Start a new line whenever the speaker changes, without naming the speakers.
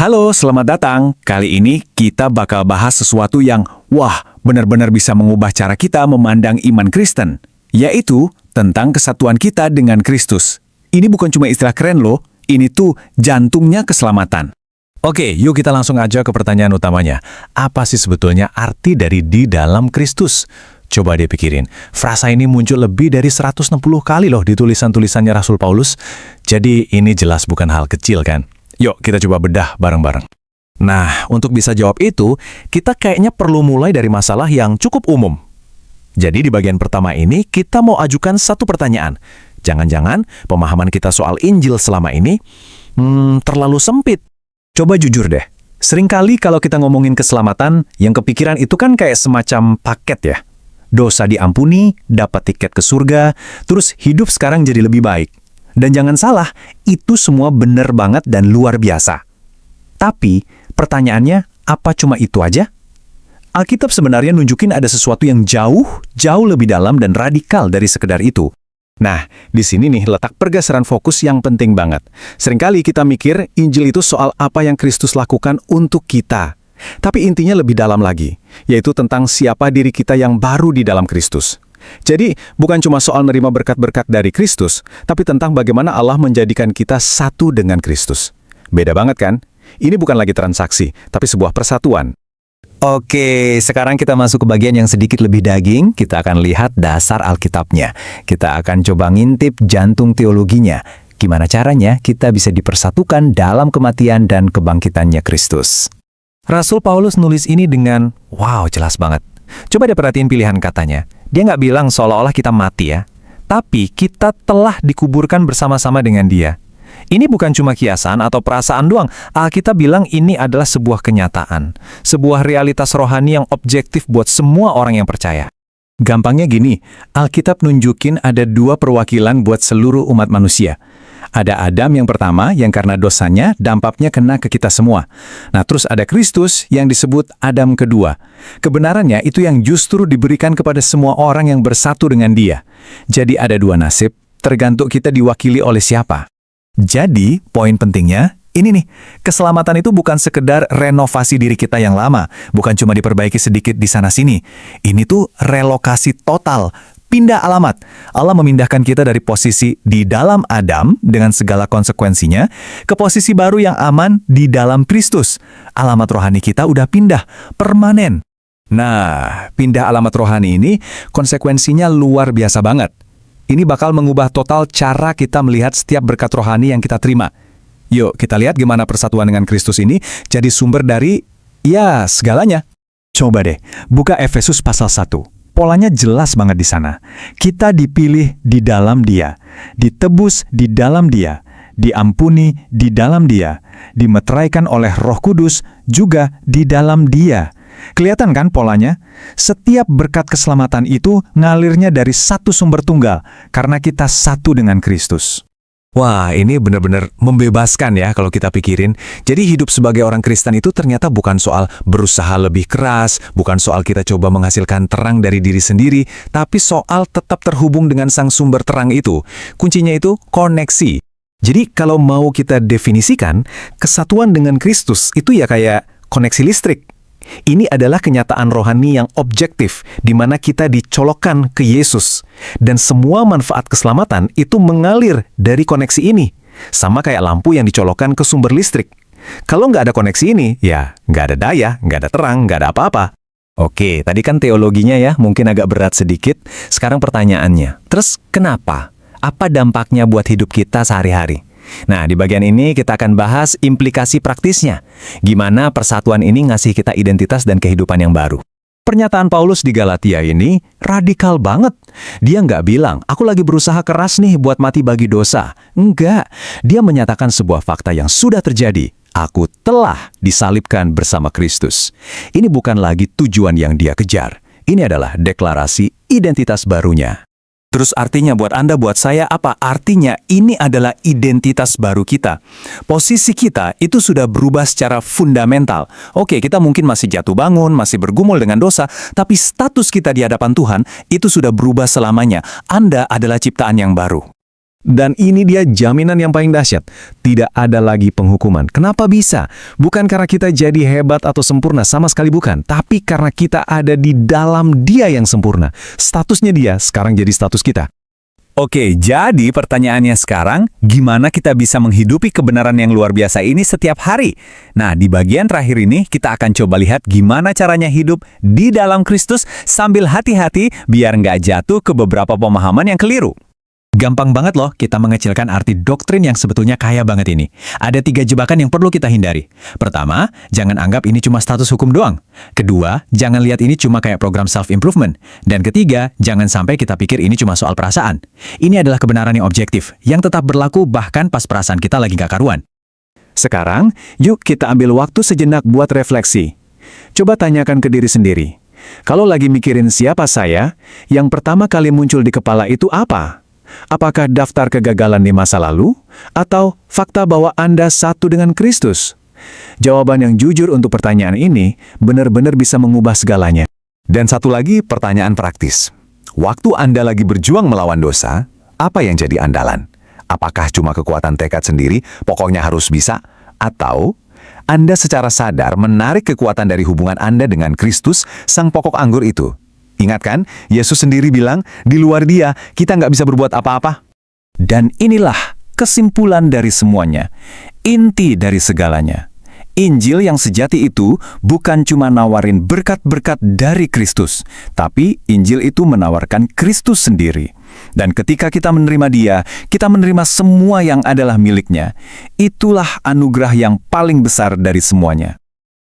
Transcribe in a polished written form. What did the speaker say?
Halo, selamat datang. Kali ini kita bakal bahas sesuatu yang, benar-benar bisa mengubah cara kita memandang iman Kristen, yaitu tentang kesatuan kita dengan Kristus. Ini bukan cuma istilah keren loh, ini tuh jantungnya keselamatan. Oke, yuk kita langsung aja ke pertanyaan utamanya. Apa sih sebetulnya arti dari di dalam Kristus? Coba deh pikirin, frasa ini muncul lebih dari 160 kali loh di tulisan-tulisannya Rasul Paulus. Jadi ini jelas bukan hal kecil kan? Yuk kita coba bedah bareng-bareng. Nah, untuk bisa jawab itu, kita kayaknya perlu mulai dari masalah yang cukup umum. Jadi di bagian pertama ini, kita mau ajukan satu pertanyaan. Jangan-jangan pemahaman kita soal Injil selama ini terlalu sempit. Coba jujur deh, seringkali kalau kita ngomongin keselamatan, yang kepikiran itu kan kayak semacam paket ya. Dosa diampuni, dapat tiket ke surga, terus hidup sekarang jadi lebih baik. Dan jangan salah, itu semua benar banget dan luar biasa. Tapi, pertanyaannya, apa cuma itu aja? Alkitab sebenarnya nunjukin ada sesuatu yang jauh lebih dalam dan radikal dari sekedar itu. Nah, di sini nih letak pergeseran fokus yang penting banget. Seringkali kita mikir Injil itu soal apa yang Kristus lakukan untuk kita. Tapi intinya lebih dalam lagi, yaitu tentang siapa diri kita yang baru di dalam Kristus. Jadi, bukan cuma soal nerima berkat-berkat dari Kristus, tapi tentang bagaimana Allah menjadikan kita satu dengan Kristus. Beda banget kan? Ini bukan lagi transaksi, tapi sebuah persatuan. Oke, sekarang kita masuk ke bagian yang sedikit lebih daging. Kita akan lihat dasar Alkitabnya. Kita akan coba ngintip jantung teologinya. Gimana caranya kita bisa dipersatukan dalam kematian dan kebangkitannya Kristus. Rasul Paulus nulis ini dengan, jelas banget. Coba deh perhatiin pilihan katanya. Dia nggak bilang seolah-olah kita mati ya. Tapi kita telah dikuburkan bersama-sama dengan dia. Ini bukan cuma kiasan atau perasaan doang. Alkitab bilang ini adalah sebuah kenyataan. Sebuah realitas rohani yang objektif buat semua orang yang percaya. Gampangnya gini, Alkitab nunjukin ada dua perwakilan buat seluruh umat manusia. Ada Adam yang pertama, yang karena dosanya, dampaknya kena ke kita semua. Nah, terus ada Kristus yang disebut Adam kedua. Kebenarannya itu yang justru diberikan kepada semua orang yang bersatu dengan dia. Jadi ada dua nasib, tergantung kita diwakili oleh siapa. Jadi, poin pentingnya, ini nih, keselamatan itu bukan sekedar renovasi diri kita yang lama, bukan cuma diperbaiki sedikit di sana-sini. Ini tuh relokasi total. Pindah alamat. Allah memindahkan kita dari posisi di dalam Adam dengan segala konsekuensinya ke posisi baru yang aman di dalam Kristus. Alamat rohani kita udah pindah, permanen. Nah, pindah alamat rohani ini konsekuensinya luar biasa banget. Ini bakal mengubah total cara kita melihat setiap berkat rohani yang kita terima. Yuk, kita lihat gimana persatuan dengan Kristus ini jadi sumber dari, segalanya. Coba deh, buka Efesus pasal 1. Polanya jelas banget di sana. Kita dipilih di dalam Dia, ditebus di dalam Dia, diampuni di dalam Dia, dimeteraikan oleh Roh Kudus juga di dalam Dia. Kelihatan kan polanya? Setiap berkat keselamatan itu ngalirnya dari satu sumber tunggal, karena kita satu dengan Kristus. Wah, ini benar-benar membebaskan ya kalau kita pikirin. Jadi hidup sebagai orang Kristen itu ternyata bukan soal berusaha lebih keras, bukan soal kita coba menghasilkan terang dari diri sendiri, tapi soal tetap terhubung dengan sang sumber terang itu. Kuncinya itu koneksi. Jadi kalau mau kita definisikan, kesatuan dengan Kristus itu ya kayak koneksi listrik. Ini adalah kenyataan rohani yang objektif, di mana kita dicolokkan ke Yesus. Dan semua manfaat keselamatan itu mengalir dari koneksi ini. Sama kayak lampu yang dicolokkan ke sumber listrik. Kalau nggak ada koneksi ini, ya nggak ada daya, nggak ada terang, nggak ada apa-apa. Oke, tadi kan teologinya ya, mungkin agak berat sedikit. Sekarang pertanyaannya, terus kenapa? Apa dampaknya buat hidup kita sehari-hari? Nah, di bagian ini kita akan bahas implikasi praktisnya. Gimana persatuan ini ngasih kita identitas dan kehidupan yang baru. Pernyataan Paulus di Galatia ini radikal banget. Dia nggak bilang, aku lagi berusaha keras nih buat mati bagi dosa. Enggak, dia menyatakan sebuah fakta yang sudah terjadi. Aku telah disalibkan bersama Kristus. Ini bukan lagi tujuan yang dia kejar. Ini adalah deklarasi identitas barunya. Terus artinya buat Anda, buat saya apa? Artinya ini adalah identitas baru kita. Posisi kita itu sudah berubah secara fundamental. Oke, kita mungkin masih jatuh bangun, masih bergumul dengan dosa, tapi status kita di hadapan Tuhan itu sudah berubah selamanya. Anda adalah ciptaan yang baru.
Dan ini dia jaminan yang paling dahsyat. Tidak ada lagi penghukuman. Kenapa bisa? Bukan karena kita jadi hebat atau sempurna, sama sekali bukan. Tapi karena kita ada di dalam Dia yang sempurna. Statusnya Dia sekarang jadi status kita.
Oke, jadi pertanyaannya sekarang, gimana kita bisa menghidupi kebenaran yang luar biasa ini setiap hari? Nah, di bagian terakhir ini kita akan coba lihat gimana caranya hidup di dalam Kristus sambil hati-hati biar nggak jatuh ke beberapa pemahaman yang keliru.
Gampang banget loh kita mengecilkan arti doktrin yang sebetulnya kaya banget ini. Ada 3 jebakan yang perlu kita hindari. Pertama, jangan anggap ini cuma status hukum doang. Kedua, jangan lihat ini cuma kayak program self-improvement. Dan ketiga, jangan sampai kita pikir ini cuma soal perasaan. Ini adalah kebenaran yang objektif, yang tetap berlaku bahkan pas perasaan kita lagi gak karuan. Sekarang, yuk kita ambil waktu sejenak buat refleksi. Coba tanyakan ke diri sendiri. Kalau lagi mikirin siapa saya, yang pertama kali muncul di kepala itu apa? Apakah daftar kegagalan di masa lalu? Atau fakta bahwa Anda satu dengan Kristus? Jawaban yang jujur untuk pertanyaan ini benar-benar bisa mengubah segalanya.
Dan satu lagi pertanyaan praktis. Waktu Anda lagi berjuang melawan dosa, apa yang jadi andalan? Apakah cuma kekuatan tekad sendiri, pokoknya harus bisa? Atau Anda secara sadar menarik kekuatan dari hubungan Anda dengan Kristus, sang pokok anggur itu? Ingat kan, Yesus sendiri bilang, di luar Dia, kita nggak bisa berbuat apa-apa.
Dan inilah kesimpulan dari semuanya, inti dari segalanya. Injil yang sejati itu bukan cuma nawarin berkat-berkat dari Kristus, tapi Injil itu menawarkan Kristus sendiri. Dan ketika kita menerima Dia, kita menerima semua yang adalah miliknya. Itulah anugerah yang paling besar dari semuanya.